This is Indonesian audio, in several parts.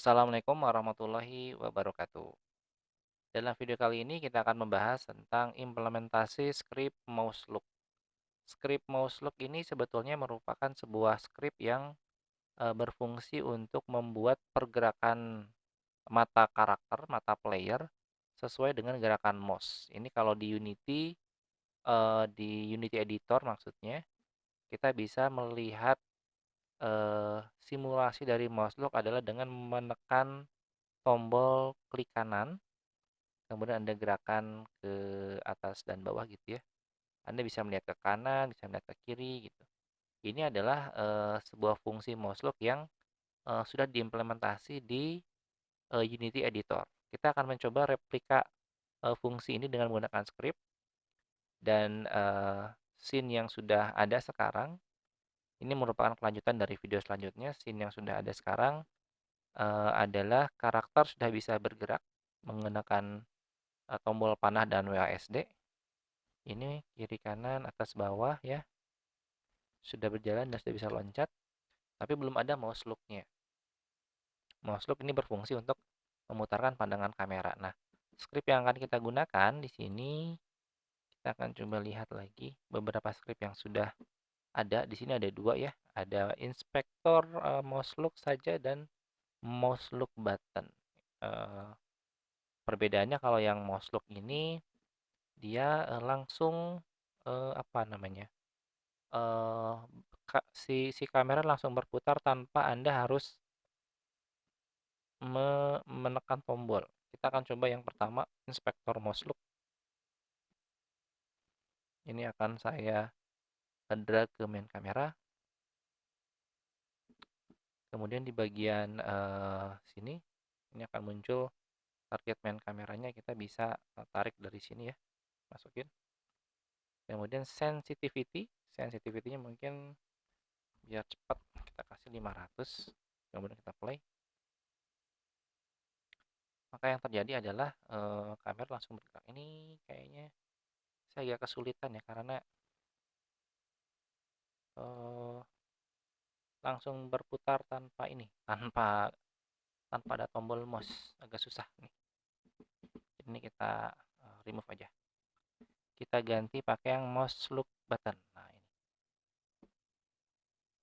Assalamualaikum warahmatullahi wabarakatuh. Dalam video kali ini kita akan membahas tentang implementasi script mouse look. Script mouse look ini sebetulnya merupakan sebuah script yang berfungsi untuk membuat pergerakan mata karakter, mata player sesuai dengan gerakan mouse. Ini kalau di Unity Editor maksudnya, kita bisa melihat simulasi dari mouse look adalah dengan menekan tombol klik kanan. Kemudian Anda gerakan ke atas dan bawah gitu ya. Anda bisa melihat ke kanan, bisa melihat ke kiri gitu. Ini adalah sebuah fungsi mouse look yang sudah diimplementasi di Unity Editor. Kita akan mencoba replika fungsi ini dengan menggunakan script dan scene yang sudah ada sekarang. Ini merupakan kelanjutan dari video selanjutnya. Scene yang sudah ada sekarang adalah karakter sudah bisa bergerak menggunakan tombol panah dan WASD. Ini kiri kanan atas bawah ya, sudah berjalan dan sudah bisa loncat, tapi belum ada mouse look-nya. Mouse look ini berfungsi untuk memutarkan pandangan kamera. Nah, script yang akan kita gunakan di sini, kita akan coba lihat lagi beberapa script yang sudah ada. Di sini ada dua ya, ada inspektor mouse look saja dan mouse look button. Eh, Perbedaannya kalau yang mouse look ini dia langsung apa namanya? eh si kamera langsung berputar tanpa Anda harus menekan tombol. Kita akan coba yang pertama, inspektor mouse look. Ini akan saya drag ke main kamera. Kemudian di bagian sini, ini akan muncul target main kameranya. Kita bisa tarik dari sini ya, masukin. Kemudian sensitivity, sensitivity-nya mungkin biar cepat kita kasih 500. Kemudian kita play. Maka yang terjadi adalah kamera langsung bergerak. Ini kayaknya saya agak kesulitan ya karena eh, langsung berputar tanpa ini, tanpa tanpa ada tombol mouse, agak susah nih. Ini kita remove aja. Kita ganti pakai yang mouse look button. Nah, ini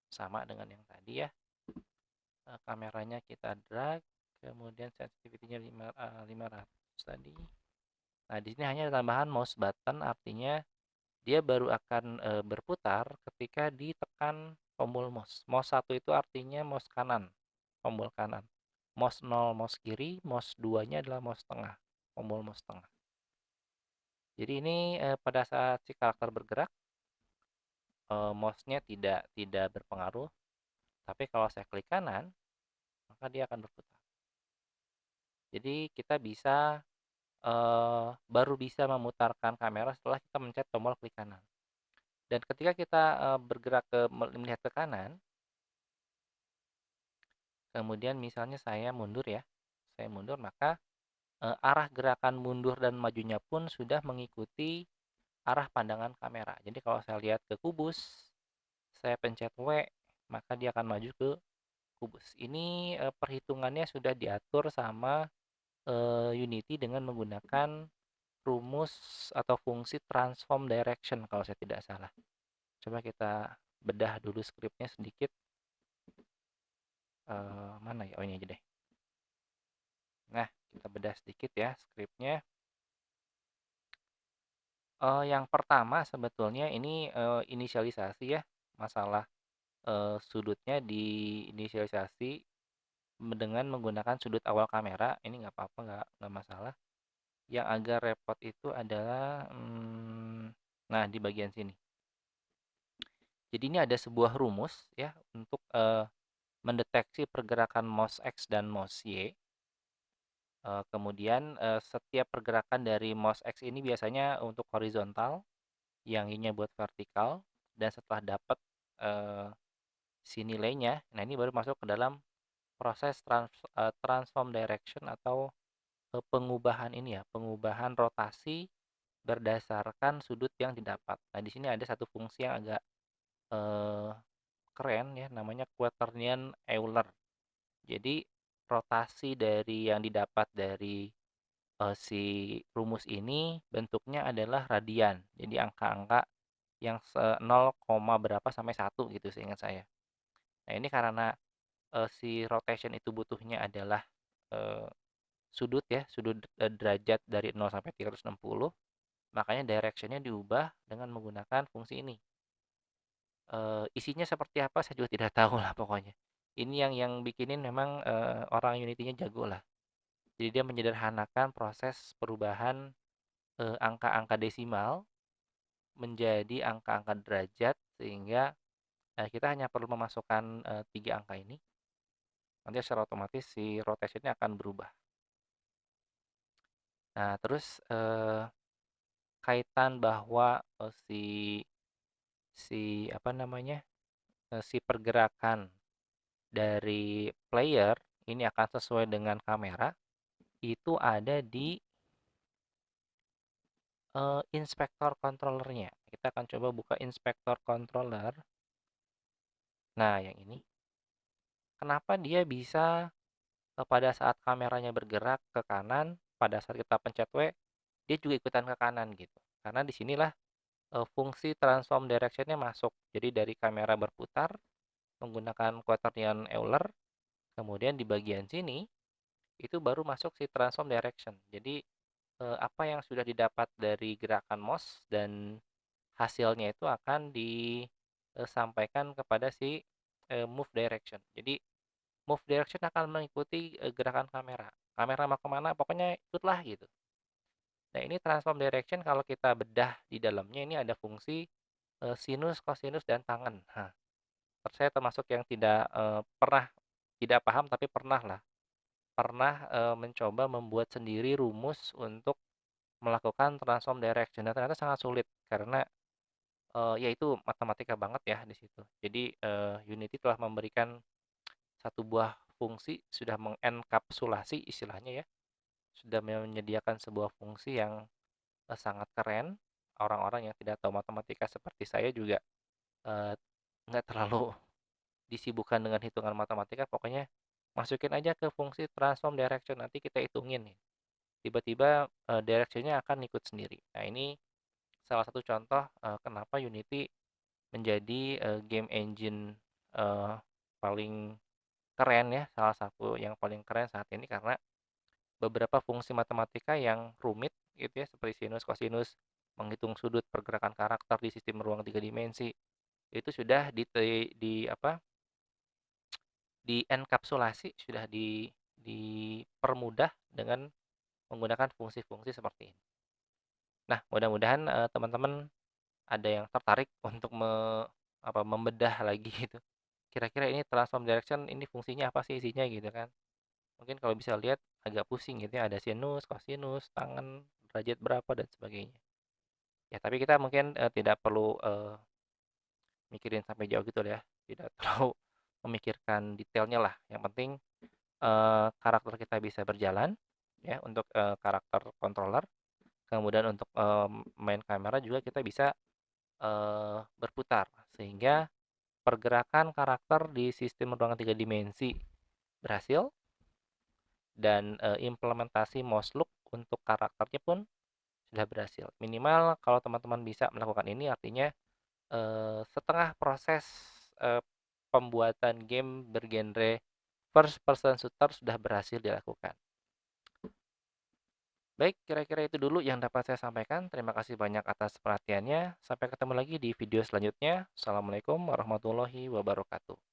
sama dengan yang tadi ya. Kameranya kita drag, kemudian sensitivity-nya 500 tadi. Nah, di sini hanya tambahan mouse button, artinya dia baru akan berputar ketika ditekan tombol mouse. Mouse 1 itu artinya mouse kanan, tombol kanan. Mouse 0 mouse kiri, mouse 2-nya adalah mouse tengah, tombol mouse tengah. Jadi ini pada saat si karakter bergerak, mouse-nya tidak berpengaruh, tapi kalau saya klik kanan, maka dia akan berputar. Jadi kita bisa baru bisa memutarkan kamera setelah kita mencet tombol klik kanan. Dan ketika kita bergerak melihat ke kanan, kemudian misalnya saya mundur ya, saya mundur, maka arah gerakan mundur dan majunya pun sudah mengikuti arah pandangan kamera. Jadi kalau saya lihat ke kubus, saya pencet W, maka dia akan maju ke kubus. Ini perhitungannya sudah diatur sama Unity dengan menggunakan rumus atau fungsi transform direction kalau saya tidak salah. Coba kita bedah dulu skripnya sedikit. Mana ya? Oh, ini aja deh. Nah, kita bedah sedikit ya skripnya. Yang pertama sebetulnya ini inisialisasi ya, masalah sudutnya diinisialisasi dengan menggunakan sudut awal kamera. Ini nggak apa-apa, nggak masalah. Yang agak repot itu adalah nah di bagian sini. Jadi ini ada sebuah rumus ya untuk mendeteksi pergerakan mouse X dan mouse Y. Kemudian setiap pergerakan dari mouse X ini biasanya untuk horizontal, yang Y-nya buat vertikal, dan setelah dapat si nilainya, nah ini baru masuk ke dalam proses transform direction atau pengubahan ini ya, pengubahan rotasi berdasarkan sudut yang didapat. Nah, di sini ada satu fungsi yang agak eh, keren ya, namanya Quaternion Euler. Jadi rotasi dari yang didapat dari si rumus ini bentuknya adalah radian. Jadi angka-angka yang 0, berapa sampai 1 gitu seingat saya. Nah, ini karena si rotation itu butuhnya adalah eh, sudut ya, sudut derajat dari 0 sampai 360, makanya directionnya diubah dengan menggunakan fungsi ini. Isinya seperti apa saya juga tidak tahu lah pokoknya. Ini yang bikinin memang orang Unity-nya jago lah. Jadi dia menyederhanakan proses perubahan angka-angka desimal menjadi angka-angka derajat sehingga kita hanya perlu memasukkan 3 angka ini. Nanti secara otomatis si rotationnya akan berubah. Nah, terus kaitan bahwa si si apa namanya si pergerakan dari player ini akan sesuai dengan kamera itu ada di inspektor controllernya. Kita akan coba buka inspektor controller. Nah, yang ini. Kenapa dia bisa pada saat kameranya bergerak ke kanan, pada saat kita pencet W, dia juga ikutan ke kanan gitu. Karena disinilah fungsi transform direction-nya masuk. Jadi dari kamera berputar menggunakan quaternion Euler, kemudian di bagian sini itu baru masuk si transform direction. Jadi apa yang sudah didapat dari gerakan mouse dan hasilnya itu akan disampaikan kepada si move direction. Jadi move direction akan mengikuti gerakan kamera. Kamera mau kemana, pokoknya ikutlah gitu. Nah, ini transform direction kalau kita bedah di dalamnya ini ada fungsi sinus, kosinus, dan tangen. Nah, saya termasuk yang tidak pernah tidak paham tapi pernah lah. Pernah mencoba membuat sendiri rumus untuk melakukan transform direction dan ternyata sangat sulit karena ya itu matematika banget ya di situ. Jadi Unity telah memberikan satu buah fungsi sudah mengenkapsulasi istilahnya ya, sudah menyediakan sebuah fungsi yang sangat keren. Orang-orang yang tidak tahu matematika seperti saya juga eh, nggak terlalu disibukkan dengan hitungan matematika, pokoknya masukin aja ke fungsi transform direction nanti kita hitungin nih. Tiba-tiba directionnya akan ikut sendiri. Nah, ini salah satu contoh kenapa Unity menjadi game engine eh, paling keren ya, salah satu yang paling keren saat ini karena beberapa fungsi matematika yang rumit gitu ya seperti sinus, kosinus, menghitung sudut pergerakan karakter di sistem ruang 3 dimensi itu sudah di apa? Dienkapsulasi, sudah dipermudah dengan menggunakan fungsi-fungsi seperti ini. Nah, mudah-mudahan teman-teman ada yang tertarik untuk membedah lagi gitu. Kira-kira ini transform direction ini fungsinya apa sih isinya gitu kan. Mungkin kalau bisa lihat agak pusing gitu ya, ada sinus, kosinus, tangen, derajat berapa dan sebagainya. Ya, tapi kita mungkin tidak perlu mikirin sampai jauh gitu ya. Tidak terlalu memikirkan detailnya lah. Yang penting karakter kita bisa berjalan ya untuk karakter controller. Kemudian untuk main kamera juga kita bisa berputar sehingga pergerakan karakter di sistem ruangan 3 dimensi berhasil dan implementasi mouse look untuk karakternya pun sudah berhasil. Minimal kalau teman-teman bisa melakukan ini artinya setengah proses eh, pembuatan game bergenre first person shooter sudah berhasil dilakukan. Baik, kira-kira itu dulu yang dapat saya sampaikan. Terima kasih banyak atas perhatiannya. Sampai ketemu lagi di video selanjutnya. Assalamualaikum warahmatullahi wabarakatuh.